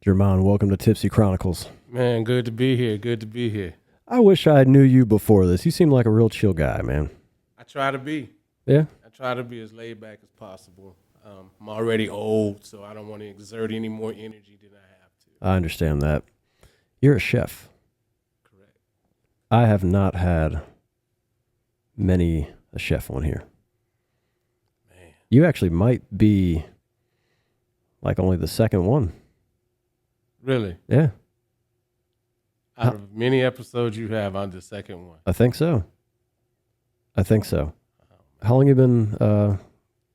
Jermond, welcome to Tipsy Chronicles. Man, good to be here. Good to be here. I wish I knew you before this. You seem like a real chill guy, man. I try to be. Yeah? I try to be as laid back as possible. I'm already old, so I don't want to exert any more energy than I have to. I understand that. You're a chef. Correct. I have not had many a chef on here. Man. You actually might be like only the second one. Really? Yeah, Out of many episodes you have, I'm the second one. I think so. How long you been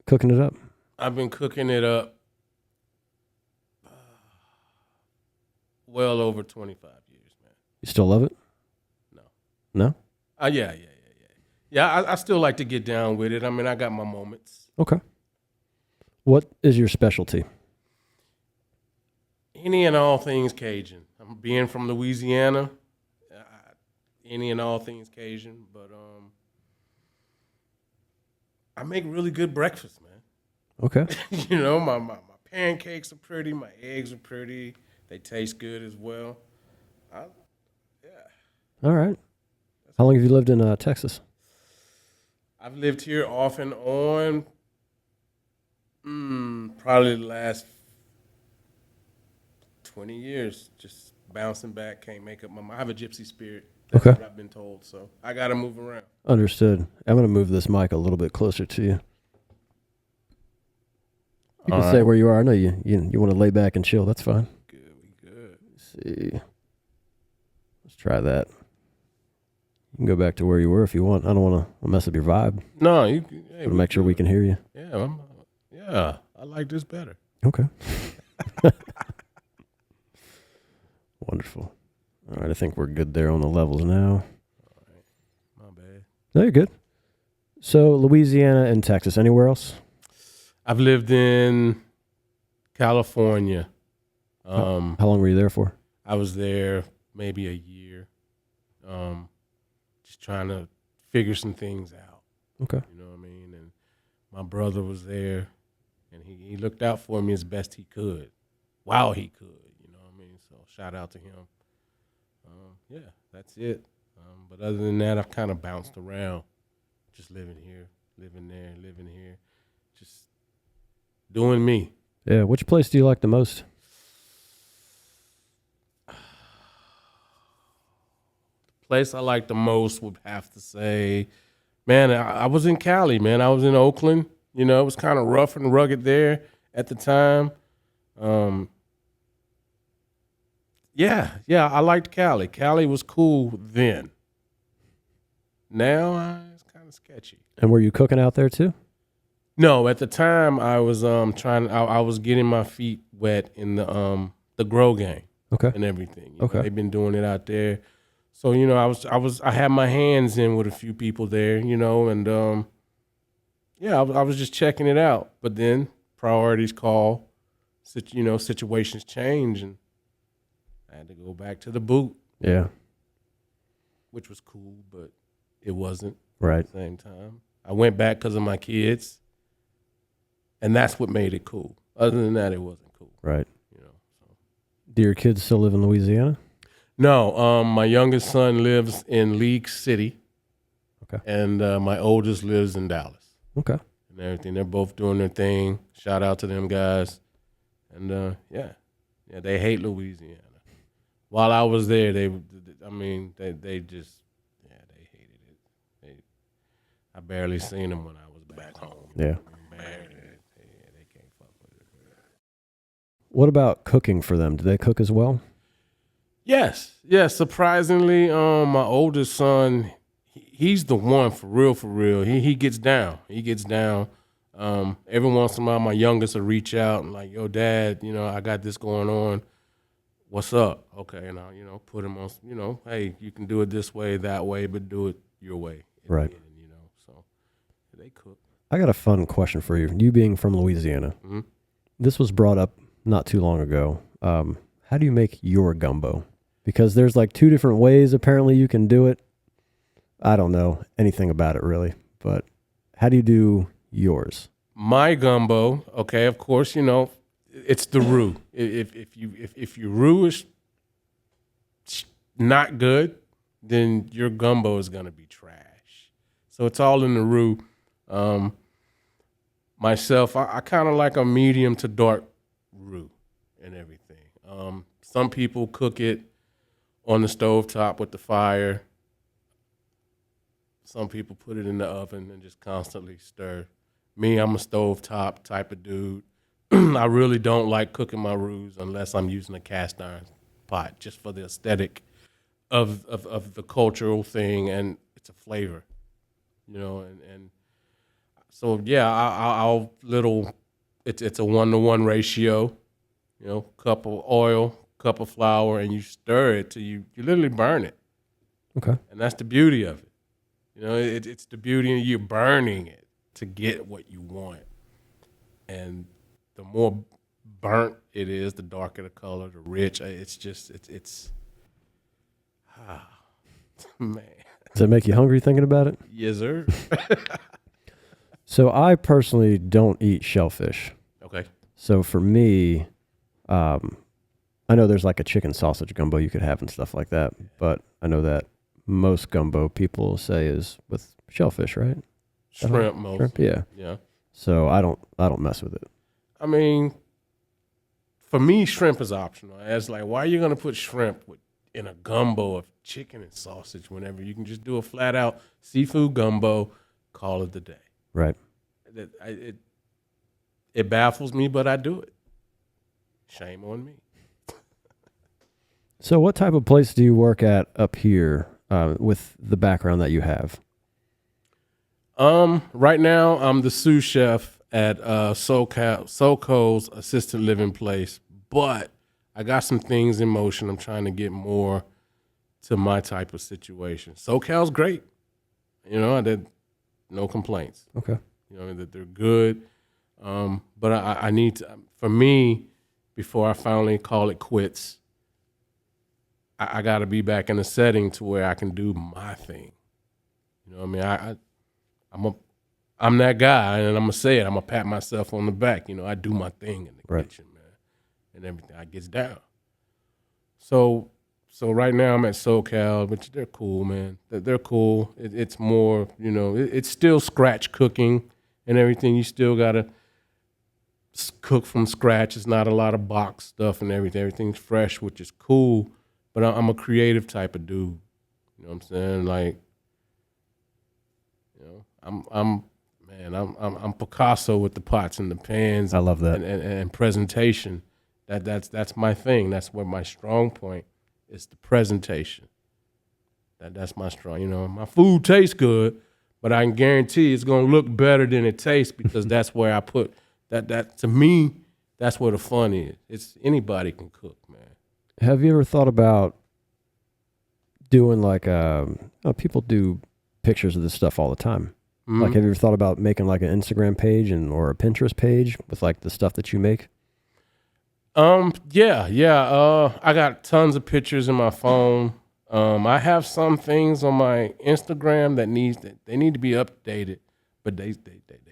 cooking it up? I've been cooking it up well over 25 years, man. You still love it? No. No? Yeah. Yeah, I still like to get down with it. I mean, I got my moments. Okay. What is your specialty? Any and all things Cajun. I'm being from Louisiana, any and all things Cajun, but I make really good breakfast, man. Okay. You know, my pancakes are pretty, my eggs are pretty, they taste good as well. All right. How long have you lived in Texas? I've lived here off and on probably the last 20 years, just bouncing back, can't make up my mind. I have a gypsy spirit. That's Okay. what I've been told, so I got to move around. Understood. I'm going to move this mic a little bit closer to you. You can stay where you are. I know you want to lay back and chill. That's fine. Good, we good. Let's see. Let's try that. You can go back to where you were if you want. I don't want to mess up your vibe. No, you To make sure we can hear you. Yeah, I like this better. Okay. Wonderful. All right, I think we're good there on the levels now. All right, my bad. No, you're good. So, Louisiana and Texas. Anywhere else? I've lived in California. How long were you there for? I was there maybe a year, just trying to figure some things out. Okay. You know what I mean? And my brother was there, and he looked out for me as best he could, while he could. You know what I mean? So shout out to him. Yeah, that's it. But other than that, I've kind of bounced around, just living here, living there, living here, just doing me. Yeah, which place do you like the most? Place I like the most would have to say, man, I was in Cali, man. I was in Oakland. You know, it was kind of rough and rugged there at the time. Yeah, I liked Cali. Cali was cool then. Now it's kind of sketchy. And were you cooking out there too? No, at the time I was I was getting my feet wet in the grow game. Okay. And everything. Okay. They've been doing it out there. So, you know, I had my hands in with a few people there, you know, and I was just checking it out. But then priorities call, situations change, and I had to go back to the boot. Yeah. Which was cool, but it wasn't. Right. At the same time, I went back because of my kids, and that's what made it cool. Other than that, it wasn't cool. Right. You know. So. Do your kids still live in Louisiana? No, my youngest son lives in League City. Okay. And my oldest lives in Dallas. Okay. And everything. They're both doing their thing. Shout out to them guys. And they hate Louisiana. While I was there, they just hated it. I barely seen them when I was back home. Yeah. Barely. They can't fuck with it. What about cooking for them? Do they cook as well? Yes. Surprisingly, my oldest son, he's the one for real. He gets down. Every once in a while, my youngest will reach out and like, yo, Dad, you know, I got this going on. What's up? Okay, and I'll, put him on, hey, you can do it this way, that way, but do it your way. Right. So they cook. I got a fun question for you. You being from Louisiana, This was brought up not too long ago. How do you make your gumbo? Because there's like two different ways apparently you can do it. I don't know anything about it really, but how do you do yours? My gumbo, okay, of course, it's the roux. If your roux is not good, then your gumbo is gonna be trash. So it's all in the roux. Myself, I kind of like a medium to dark roux and everything. Some people cook it on the stovetop with the fire. Some people put it in the oven and just constantly stir. Me, I'm a stovetop type of dude. I really don't like cooking my roux unless I'm using a cast iron pot, just for the aesthetic of the cultural thing, and it's a flavor, and so yeah, I'll it's a 1-to-1 ratio, cup of oil, cup of flour, and you stir it till you literally burn it. Okay. And that's the beauty of it. It's the beauty of you burning it to get what you want. And the more burnt it is, the darker the color, the rich. It's man. Does that make you hungry thinking about it? Yes, sir. So I personally don't eat shellfish. Okay. So for me, I know there's like a chicken sausage gumbo you could have and stuff like that, but I know that most gumbo people say is with shellfish, right? Shrimp most. Shrimp, yeah. Yeah. So I don't mess with it. I mean, for me, shrimp is optional. It's like, why are you gonna put shrimp in a gumbo of chicken and sausage whenever you can just do a flat out seafood gumbo, call it the day. Right. It baffles me, but I do it. Shame on me. So what type of place do you work at up here with the background that you have? Right now I'm the sous chef at SoCal's assisted living place, but I got some things in motion. I'm trying to get more to my type of situation. SoCal's great. I did no complaints. Okay. That they're good. But I need to, for me, before I finally call it quits, I got to be back in a setting to where I can do my thing. I'm that guy, and I'm gonna say it. I'm gonna pat myself on the back. I do my thing in the kitchen, man, and everything. I gets down. So right now I'm at SoCal, but they're cool, man. They're cool. It's more, it's still scratch cooking and everything. You still gotta cook from scratch. It's not a lot of box stuff and everything. Everything's fresh, which is cool. But I'm a creative type of dude. You know what I'm saying? Like, I'm Picasso with the pots and the pans. I love that. And presentation. That's my thing. That's where my strong point is, the presentation. That's my strong. My food tastes good, but I can guarantee it's gonna look better than it tastes because that's where I put that. To me, that's where the fun is. It's anybody can cook, man. Have you ever thought about doing like people do pictures of this stuff all the time? Mm-hmm. Like, have you ever thought about making like an Instagram page or a Pinterest page with like the stuff that you make? Yeah. I got tons of pictures in my phone. I have some things on my Instagram that they need to be updated, but they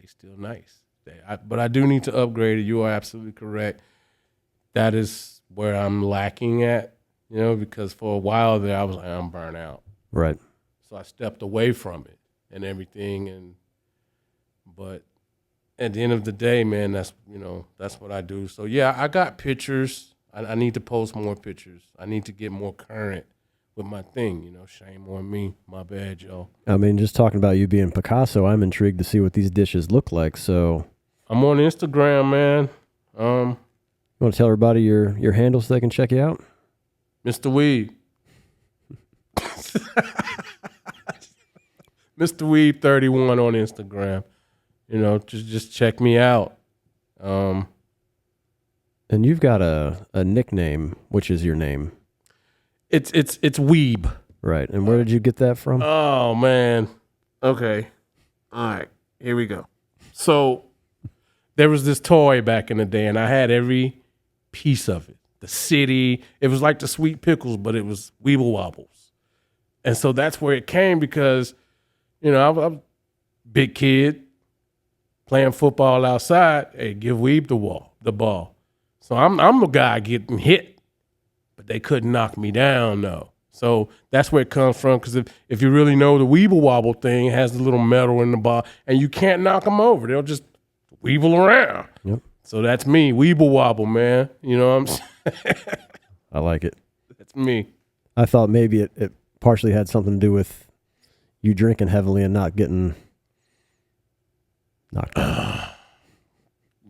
still nice. But I do need to upgrade it. You are absolutely correct. That is where I'm lacking at, because for a while there I was like, I'm burnt out. Right. So I stepped away from it and everything, but at the end of the day, man, that's what I do. So yeah, I got pictures. I need to post more pictures. I need to get more current with my thing, shame on me. My bad, y'all. I mean, just talking about you being Picasso, I'm intrigued to see what these dishes look like. So I'm on Instagram, man. You want to tell everybody your handle so they can check you out? Mr. Webe. Mr. Webe 31 on Instagram. Just check me out. And you've got a nickname, which is your name. It's Webe. Right. And where did you get that from? Oh, man. Okay. All right. Here we go. So there was this toy back in the day, and I had every piece of it. The city. It was like the Sweet Pickles, but it was Weeble Wobbles. And so that's where it came because, I'm a big kid playing football outside. Hey, give Weeb the ball. So I'm the guy getting hit, but they couldn't knock me down though. So that's where it comes from. Because if you really know the weeble wobble thing, it has the little metal in the ball, and you can't knock them over. They'll just weevil around. Yep. So that's me, weeble wobble, man. You know what I'm saying? I like it. That's me. I thought maybe it partially had something to do with you drinking heavily and not getting knocked out.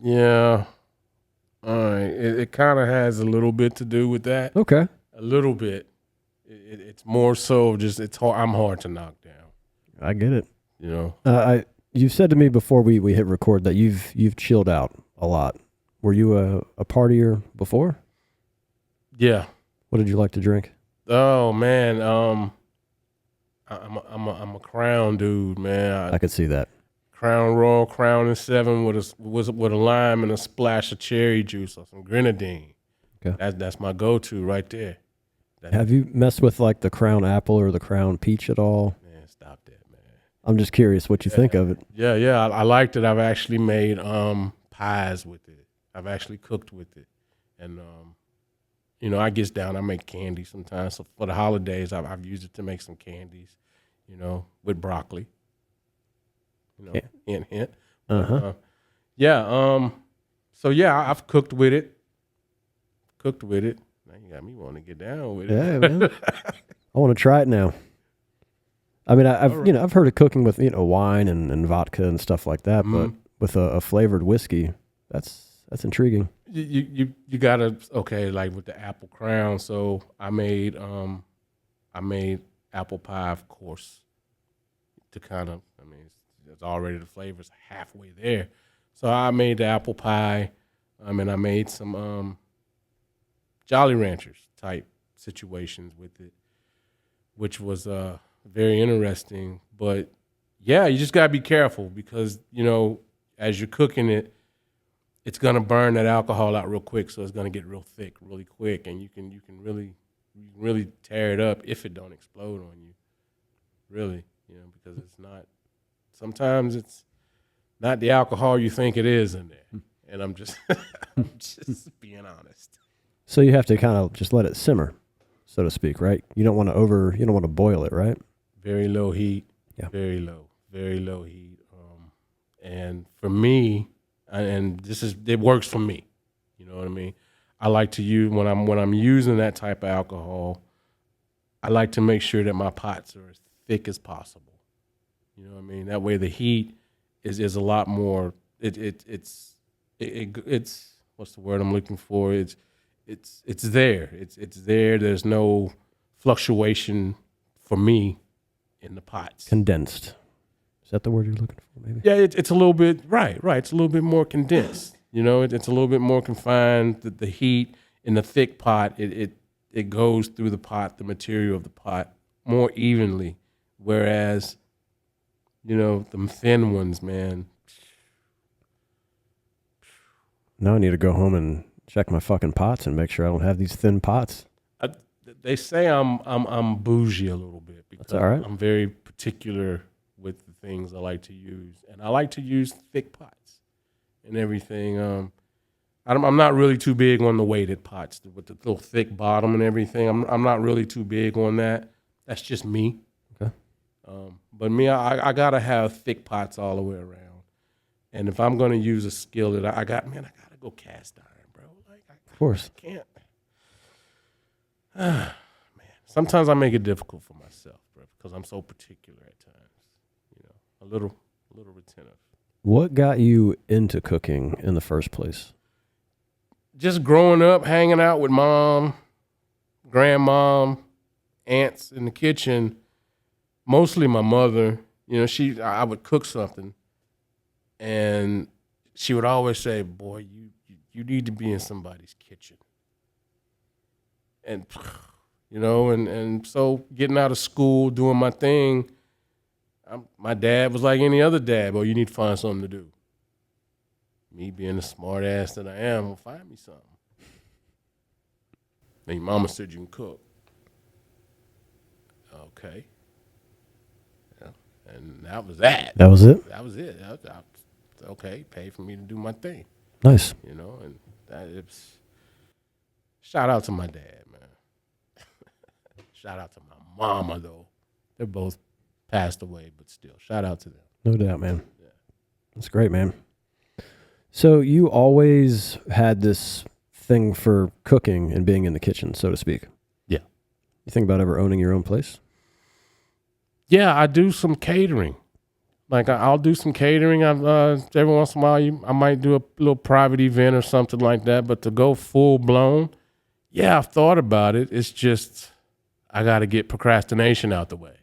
Yeah. All right. It kind of has a little bit to do with that. Okay. A little bit. It's more so just it's hard. I'm hard to knock down. I get it. You know. You said to me before we hit record that you've chilled out a lot. Were you a partier before? Yeah. What did you like to drink? Oh man. I'm a Crown dude, man. I could see that. Crown Royal, Crown and 7 with a lime and a splash of cherry juice or some grenadine. Okay. That's my go-to right there. Have you messed with like the Crown Apple or the Crown Peach at all? Man, stop that, man. I'm just curious what you think of it. Yeah, I liked it. I've actually made pies with it. I've actually cooked with it, and you know, I gets down. I make candy sometimes. So for the holidays, I've used it to make some candies. You know, with broccoli. You know, hint. Yeah. So yeah, I've cooked with it. Now you got me wanting to get down with it. Yeah, man. I want to try it now. I mean, I've heard of cooking with wine and vodka and stuff like that, but with a flavored whiskey, that's intriguing. You gotta like with the apple crown. So I made apple pie, of course, to kind of it's already the flavors halfway there. So I made the apple pie, and I made some Jolly Ranchers type situations with it, which was very interesting. But yeah, you just gotta be careful because as you're cooking it, it's gonna burn that alcohol out real quick, so it's gonna get real thick really quick, and you can really tear it up if it don't explode on you. Really, because it's not. Sometimes it's not the alcohol you think it is in there, and I'm just being honest. So you have to kind of just let it simmer, so to speak, right? You don't want to boil it, right? Very low heat. Yeah. Very low heat. And for me, and it works for me. You know what I mean? I like to use when I'm using that type of alcohol, I like to make sure that my pots are as thick as possible. You know what I mean? That way the heat is a lot more. It's what's the word I'm looking for? It's there. It's there. There's no fluctuation for me in the pots. Condensed. Is that the word you're looking for? Maybe. Yeah, it's a little bit right. It's a little bit more condensed. It's a little bit more confined. The heat in the thick pot, it goes through the pot, the material of the pot, more evenly. Whereas, them thin ones, man. Now I need to go home and check my fucking pots and make sure I don't have these thin pots. They say I'm bougie a little bit because That's all right. I'm very particular with the things I like to use, and I like to use thick pots and everything. I'm not really too big on the weighted pots with the little thick bottom and everything. I'm not really too big on that. That's just me. Okay. But me, I gotta have thick pots all the way around, and if I'm gonna use a skillet, I gotta go cast iron, bro. Of course. I can't. Man, sometimes I make it difficult for myself, bro, because I'm so particular at times. A little retentive. What got you into cooking in the first place? Just growing up, hanging out with mom, grandmom, aunts in the kitchen. Mostly my mother. I would cook something, and she would always say, "Boy, you need to be in somebody's kitchen." And and so getting out of school, doing my thing, my dad was like any other dad. Well, you need to find something to do. Me being the smart ass that I am, will find me something. Then your mama said you can cook. Okay. Yeah. And that was that. That was it? That was it. Okay, pay for me to do my thing. Nice. And Shout out to my dad, man. Shout out to my mama, though. They're both passed away, but still, shout out to them. No doubt, man. Yeah. That's great, man. So you always had this thing for cooking and being in the kitchen, so to speak. Yeah. You think about ever owning your own place? Yeah, I do some catering. Like I'll do some catering. Every once in a while, I might do a little private event or something like that. But to go full blown, yeah, I've thought about it. It's just I got to get procrastination out the way.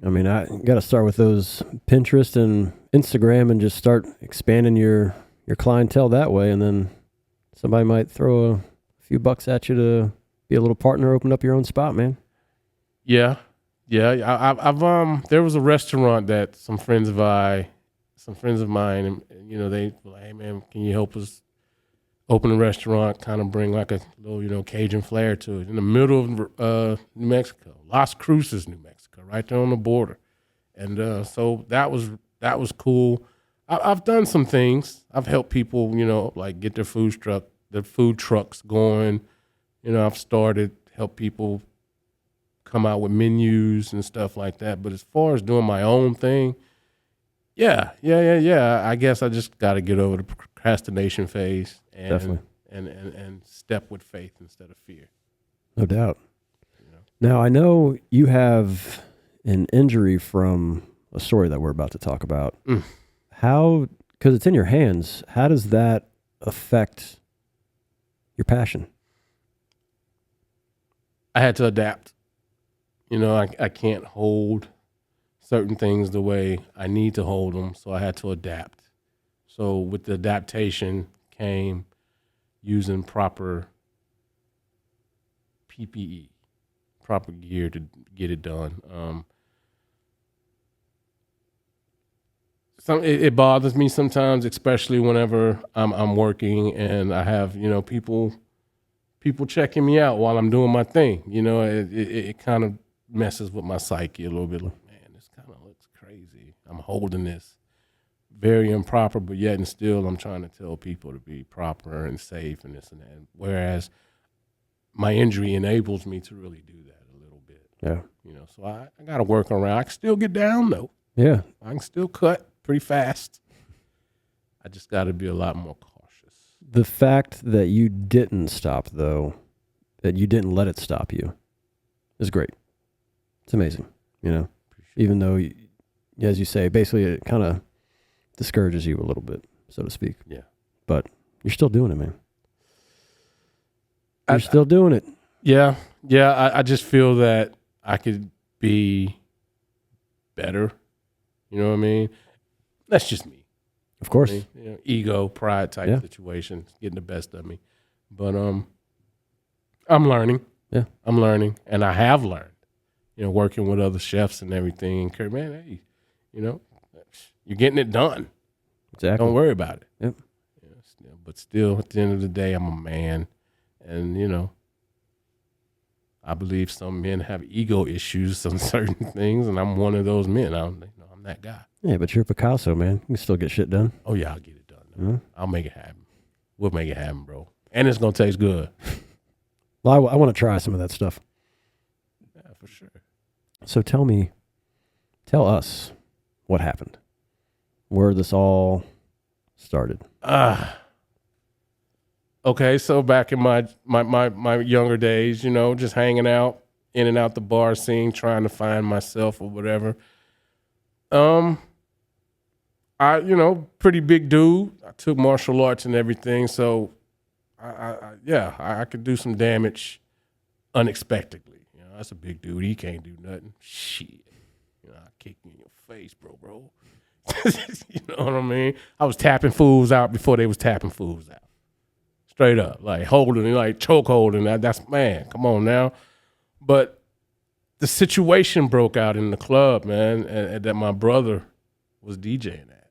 I mean, I got to start with those Pinterest and Instagram and just start expanding your clientele that way. And then somebody might throw a few bucks at you to be a little partner, open up your own spot, man. Yeah. Yeah. I've there was a restaurant that some friends of mine, and they were like, hey man, can you help us open a restaurant, kind of bring like a little, Cajun flair to it in the middle of New Mexico, Las Cruces, New Mexico, right there on the border. And so that was cool. I've done some things. I've helped people, like get their food trucks going. I've help people come out with menus and stuff like that. But as far as doing my own thing, yeah. I guess I just got to get over the procrastination phase and step with faith instead of fear. No doubt. Now, I know you have an injury from a story that we're about to talk about. How, because it's in your hands, how does that affect your passion? I had to adapt. I can't hold certain things the way I need to hold them, so I had to adapt. So with the adaptation came using proper PPE, proper gear to get it done. It bothers me sometimes, especially whenever I'm working and I have people checking me out while I'm doing my thing. It kind of messes with my psyche a little bit. Like, man, this kind of looks crazy. I'm holding this very improper, but yet and still I'm trying to tell people to be proper and safe and this and that. Whereas my injury enables me to really do that a little bit. Yeah. So I got to work around. I can still get down though. Yeah. I can still cut pretty fast. I just got to be a lot more cautious. The fact that you didn't stop, though, that you didn't let it stop you, is great. It's amazing, even though, as you say, basically it kind of discourages you a little bit, so to speak. Yeah. But you're still doing it, man. You're still doing it. Yeah. I just feel that I could be better. You know what I mean? That's just me. Of course. Ego, pride type situation, getting the best of me. But I'm learning. Yeah. I'm learning. And I have learned, working with other chefs and everything. And man, hey, you're getting it done. Exactly. Don't worry about it. Yep. But still, at the end of the day, I'm a man. And, I believe some men have ego issues on certain things, and I'm one of those men. I'm that guy. Yeah, but you're Picasso, man. You can still get shit done. Oh, yeah, I'll get it done. Mm-hmm. I'll make it happen. We'll make it happen, bro. And it's going to taste good. Well, I want to try some of that stuff. Yeah, for sure. So tell us what happened, where this all started. Okay, so back in my younger days, just hanging out, in and out the bar scene, trying to find myself or whatever. I pretty big dude. I took martial arts and everything, so I could do some damage unexpectedly. That's a big dude. He can't do nothing. Shit. I kick you in your face, bro. You know what I mean? I was tapping fools out before they was tapping fools out. Straight up, like holding, like choke holding. That's, man, come on now. But the situation broke out in the club, man, and that my brother was DJing at.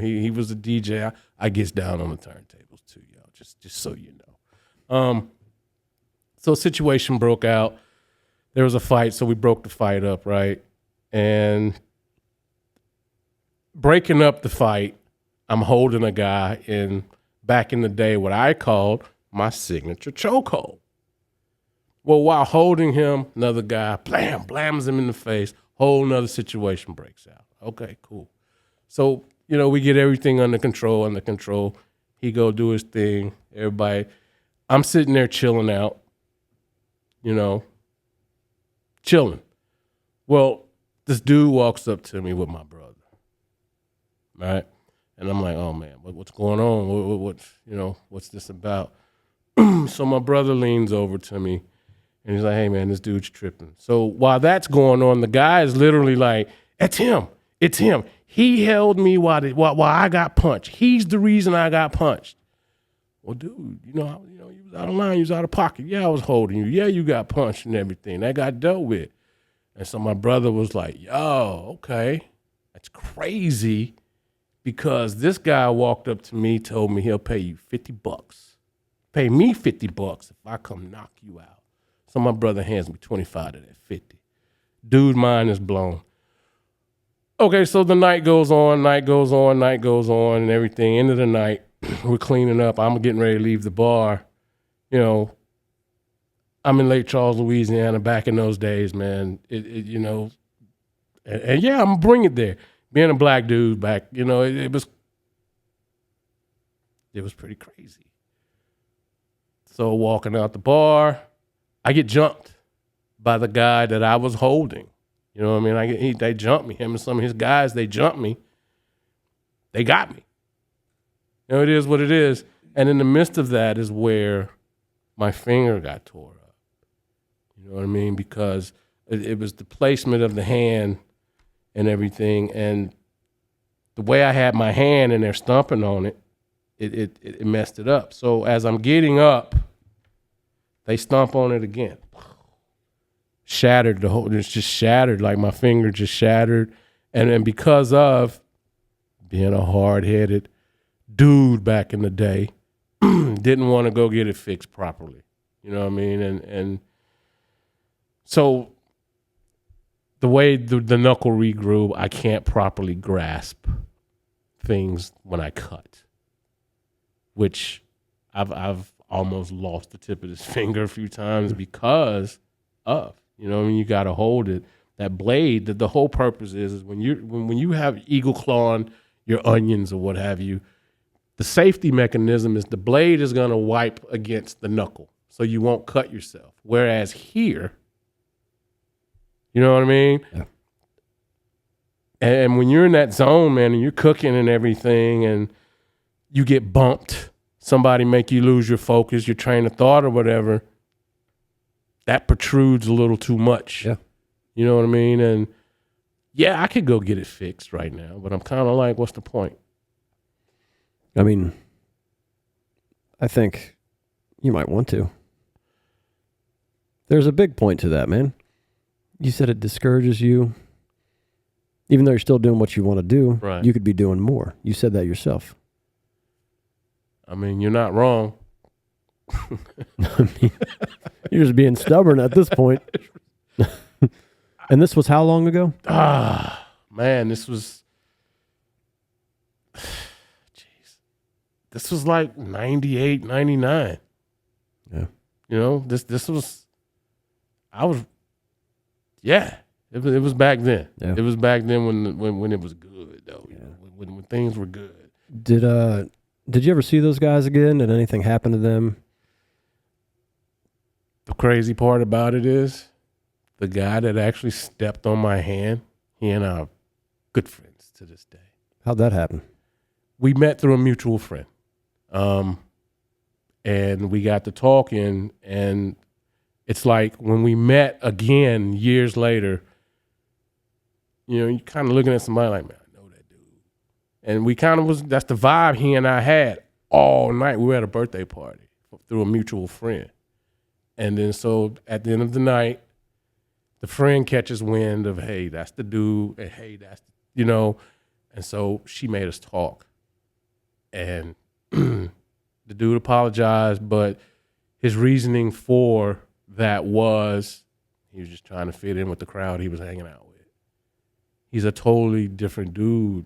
He was a DJ. I gets down on the turntables too, yo, just so you know. So situation broke out. There was a fight, so we broke the fight up, right? And breaking up the fight, I'm holding a guy in, back in the day, what I called my signature chokehold. Well, while holding him, another guy, blam, blams him in the face. Whole nother situation breaks out. Okay, cool. So, we get everything under control. He go do his thing. Everybody, I'm sitting there chilling out, chilling. Well, this dude walks up to me with my brother, right? And I'm like, oh man, what's going on? What's this about? So my brother leans over to me and he's like, hey man, this dude's tripping. So while that's going on, the guy is literally like, it's him. He held me while I got punched. He's the reason I got punched. Well, dude, you was out of line, you was out of pocket. Yeah, I was holding you. Yeah, you got punched and everything. That got dealt with. And so my brother was like, yo, okay, that's crazy, because this guy walked up to me, told me he'll pay you $50. Pay me $50 if I come knock you out. So my brother hands me 25 of that 50. Dude, mind is blown. Okay, so the night goes on, and everything. End of the night, we're cleaning up. I'm getting ready to leave the bar. I'm in Lake Charles, Louisiana, back in those days, man. And yeah, I'm going to bring it there. Being a black dude back, it was pretty crazy. So walking out the bar, I get jumped by the guy that I was holding. You know what I mean? They jumped me. Him and some of his guys, they jumped me. They got me. It is what it is. And in the midst of that is where my finger got tore up. You know what I mean? Because it was the placement of the hand and everything. And the way I had my hand and they're stomping on it, it messed it up. So as I'm getting up, they stomp on it again. Shattered it's just shattered, like my finger just shattered. And because of being a hard-headed dude back in the day, didn't want to go get it fixed properly. You know what I mean? And so the way the knuckle regrew, I can't properly grasp things when I cut, which I've almost lost the tip of this finger a few times because of, you got to hold it. That blade, the whole purpose is when you have eagle clawing your onions or what have you, the safety mechanism is the blade is going to wipe against the knuckle so you won't cut yourself. Whereas here, you know what I mean? Yeah. And when you're in that zone, man, and you're cooking and everything and you get bumped, somebody make you lose your focus, your train of thought or whatever, that protrudes a little too much. Yeah. You know what I mean? And yeah, I could go get it fixed right now, but I'm kind of like, what's the point? I mean, I think you might want to. There's a big point to that, man. You said it discourages you. Even though you're still doing what you want to do, right. You could be doing more. You said that yourself. I mean, you're not wrong. I mean, you're just being stubborn at this point. And this was how long ago? Man, this was... This was like 98, 99. Yeah. This was... It was back then. Yeah. It was back then when it was good, though. Yeah. When things were good. Did you ever see those guys again? Did anything happen to them? The crazy part about it is the guy that actually stepped on my hand, he and I are good friends to this day. How'd that happen? We met through a mutual friend. And we got to talking, and it's like when we met again years later, you're kind of looking at somebody like, man, I know that dude. And we kind of that's the vibe he and I had all night. We were at a birthday party through a mutual friend. And then so at the end of the night, the friend catches wind of, hey, that's the dude, and hey, that's, and so she made us talk. And the dude apologized, but his reasoning for that was he was just trying to fit in with the crowd he was hanging out with. He's a totally different dude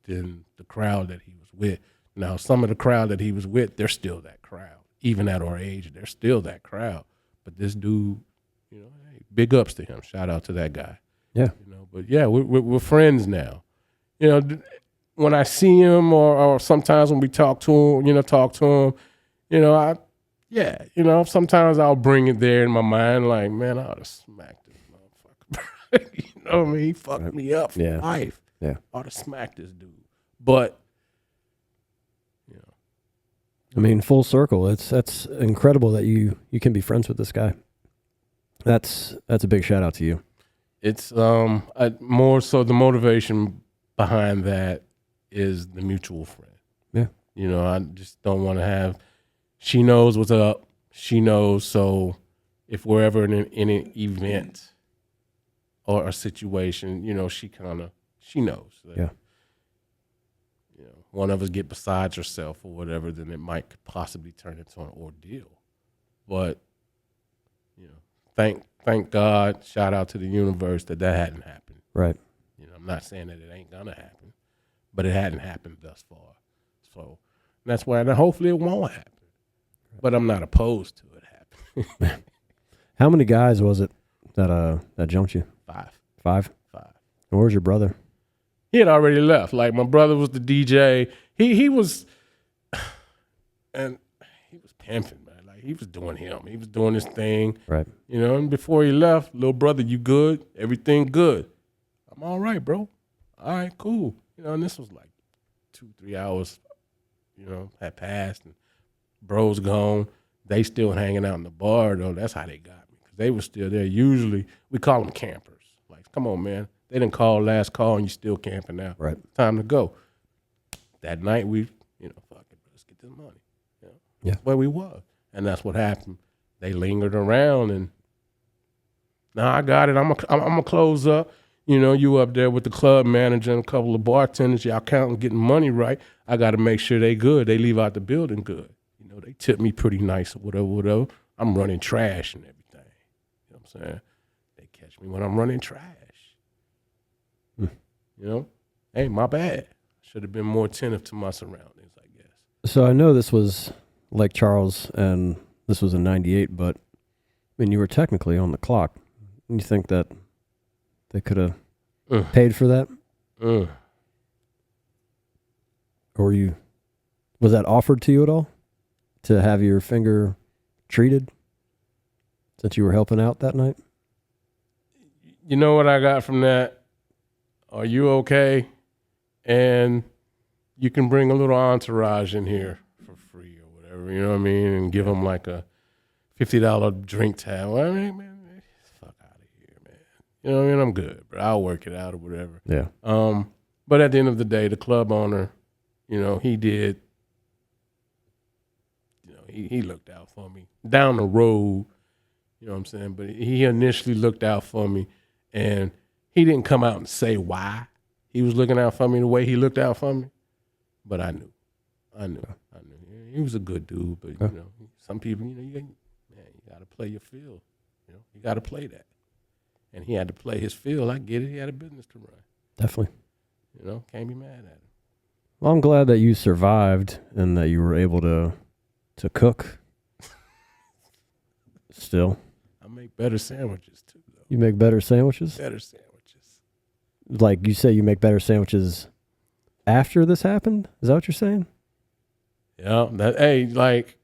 than the crowd that he was with. Now, some of the crowd that he was with, they're still that crowd. even at our age, there's still that crowd. But this dude, you know, hey, big ups to him. Shout out to that guy. Yeah. You know, but yeah, we're friends now. You know, when I see him or sometimes when we talk to him, you know, sometimes I'll bring it there in my mind, like, man, I ought to smack this motherfucker. You know what I mean? He fucked me up for life. Yeah. I ought to smack this dude. But, you know. I mean, full circle. That's incredible that you can be friends with this guy. That's a big shout out to you. It's more so the motivation behind that is the mutual friend. Yeah. You know, I just don't want to have, she knows what's up. She knows. So if we're ever in an event or a situation, you know, she knows. That, yeah. You know, one of us get besides herself or whatever, then it might possibly turn into an ordeal. But, you know, thank God, shout out to the universe that hadn't happened. Right. You know, I'm not saying that it ain't gonna happen, but it hadn't happened thus far. So that's why, and hopefully it won't happen. But I'm not opposed to it happening. How many guys was it that jumped you? 5. And where's your brother? He had already left. Like, my brother was the DJ. He was, and he was pimping, man. Like, he was doing him. He was doing his thing. Right. You know, and before he left, little brother, you good? Everything good? I'm all right, bro. All right, cool. You know, and this was like 2-3 hours, you know, had passed, and bro's gone. They still hanging out in the bar, though. That's how they got me, because they were still there. Usually, we call them campers. Like, come on, man. They didn't call last call, and you still camping out. Right. Time to go. That night, we, you know, fuck it, let's get this money. You know? Yeah. That's where we was. And that's what happened. They lingered around, and now I got it. I'm gonna close up. You know, you up there with the club manager and a couple of bartenders. Y'all counting, getting money right. I got to make sure they good. They leave out the building good. You know, they tip me pretty nice or whatever. I'm running trash and everything. You know what I'm saying? They catch me when I'm running trash. You know? Hey, my bad. Should have been more attentive to my surroundings, I guess. So I know this was Lake Charles, and this was in '98, but I mean, you were technically on the clock. You think that they could have paid for that? Or was that offered to you at all? To have your finger treated since you were helping out that night? You know what I got from that? Are you okay? And you can bring a little entourage in here for free or whatever, you know what I mean? And give them like a $50 drink tab. Well, I mean, man, fuck out of here, man. You know what I mean? I'm good, but I'll work it out or whatever. Yeah. But at the end of the day, the club owner, you know, he did, you know, he looked out for me down the road, you know what I'm saying? But he initially looked out for me, and he didn't come out and say why he was looking out for me the way he looked out for me. But I knew. He was a good dude, but, you know, some people, you know, you got to play your field. You know, you got to play that. And he had to play his field. I get it. He had a business to run. Definitely. You know, can't be mad at him. Well, I'm glad that you survived and that you were able to cook. Still. I make better sandwiches, too, though. You make better sandwiches? Better sandwiches. Like you say, you make better sandwiches after this happened? Is that what you're saying? Yeah. Hey, like,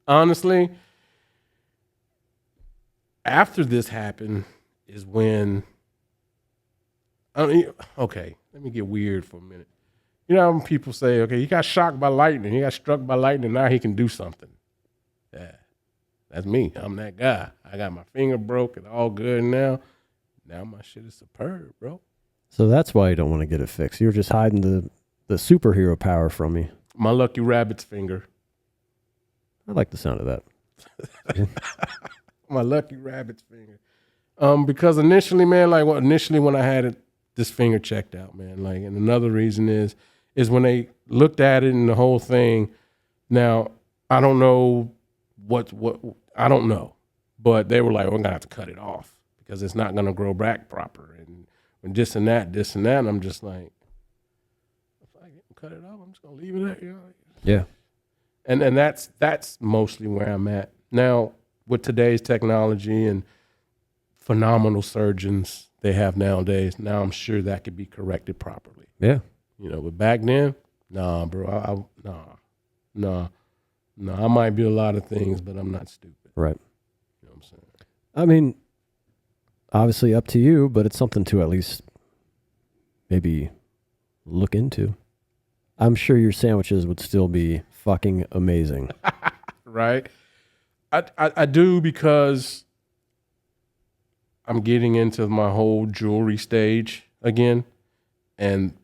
honestly, after this happened is when, okay, let me get weird for a minute. You know when people say, okay, he got shocked by lightning, he got struck by lightning, now he can do something. Yeah, that's me. I'm that guy. I got my finger broke and all good now. Now my shit is superb, bro. So that's why you don't want to get it fixed. You're just hiding the superhero power from me. My lucky rabbit's finger. I like the sound of that. My lucky rabbit's finger. Because initially, man, like when I had this finger checked out, man, like, and another reason is when they looked at it and the whole thing. Now, I don't know what I don't know, but they were like, we're gonna have to cut it off because it's not gonna grow back proper, and when this and that, and I'm just like, if I cut it off, I'm just gonna leave it there, you know? Yeah. And that's mostly where I'm at now with today's technology and phenomenal surgeons they have nowadays. Now I'm sure that could be corrected properly. Yeah. But back then, nah, bro, nah. I might be a lot of things, but I'm not stupid. Right. You know what I'm saying? I mean, obviously up to you, but it's something to at least maybe look into. I'm sure your sandwiches would still be fucking amazing. Right? I do, because I'm getting into my whole jewelry stage again. And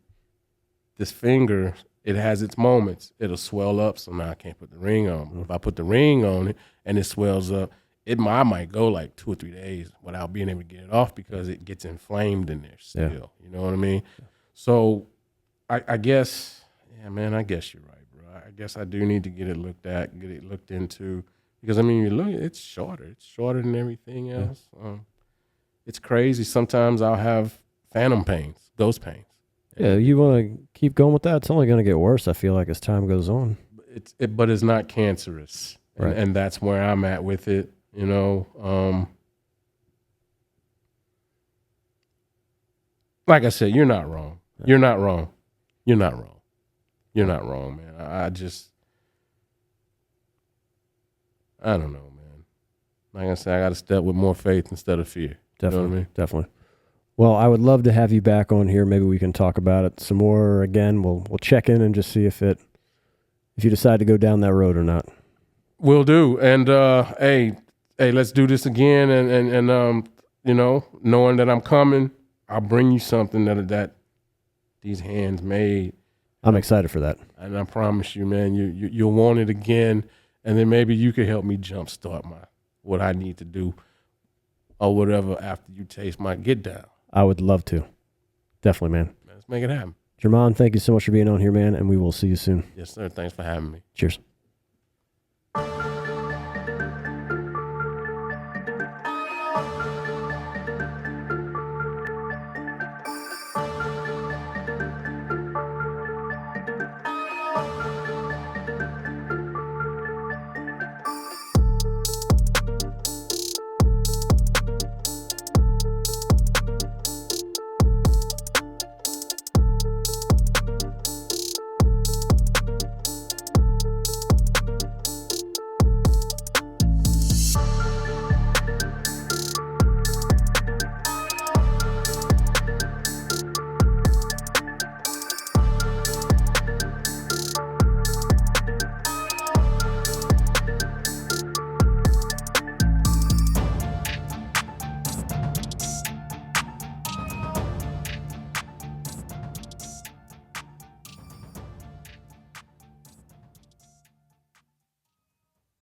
this finger, it has its moments. It'll swell up, so now I can't put the ring on. If I put the ring on it and it swells up, I might go like 2 or 3 days without being able to get it off because it gets inflamed in there still. Yeah. You know what I mean? So I guess, yeah, man, I guess you're right, bro. I guess I do need to get it looked at, get it looked into. Because, I mean, you look, it's shorter. It's shorter than everything else. It's crazy. Sometimes I'll have phantom pains, ghost pains. Yeah, you want to keep going with that? It's only going to get worse, I feel like, as time goes on. But it's not cancerous. Right. And that's where I'm at with it, Like I said, you're not wrong. You're not wrong. You're not wrong. You're not wrong, man. I don't know, man. Like I said, I got to step with more faith instead of fear. Definitely. You know what I mean? Definitely. Well, I would love to have you back on here. Maybe we can talk about it some more again. We'll check in and just see if you decide to go down that road or not. Will do. And hey, let's do this again. And knowing that I'm coming, I'll bring you something that these hands made. I'm excited for that. And I promise you, man, you'll want it again. And then maybe you could help me jumpstart what I need to do or whatever after you taste my get down. I would love to. Definitely, man. Let's make it happen. Jermond, thank you so much for being on here, man, and we will see you soon. Yes, sir. Thanks for having me. Cheers.